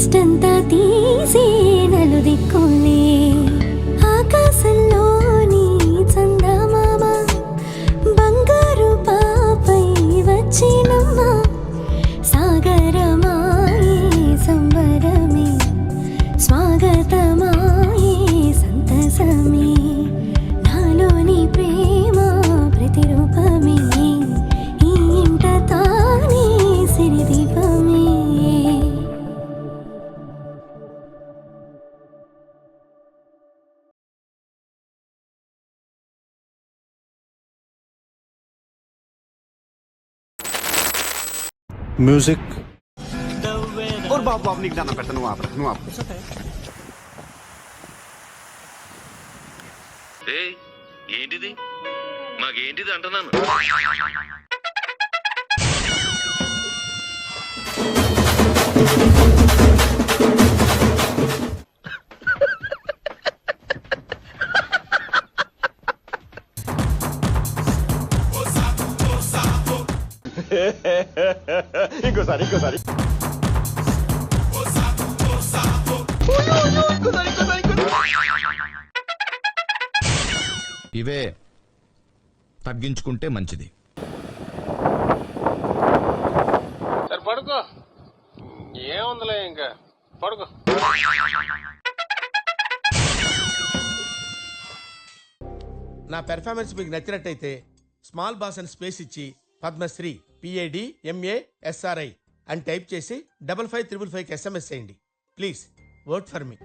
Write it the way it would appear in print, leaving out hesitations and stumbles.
దిష్టంతా తీసి నలుదిక్కులే ఆకాశంలోని చందమామ బంగారు పాపై వచ్చినమ్మ సాగరమాయే సంబరమే స్వాగతమాయే సంతసమే నాలోని ప్రేమ ప్రతిరూపమే ఈ ఇంట తానే సిరిదీపమే. म्यूजिक और बाप बाप नहीं जाना पड़ता నువ్వు ఆపు ఏయ్ ఏంటిది మాకేంటిది అంటున్నాను. ఇంకోసారి ఇవే తగ్గించుకుంటే మంచిది. సరే పడుకో, ఏముందిలే ఇంకా పడుకో. నా పెర్ఫార్మెన్స్ మీకు నచ్చినట్టయితే స్మాల్ బాస్ అని స్పేస్ ఇచ్చి పద్మశ్రీ PADMASRI అని టైప్ చేసి 5555కి SMS చేయండి. Please vote for me.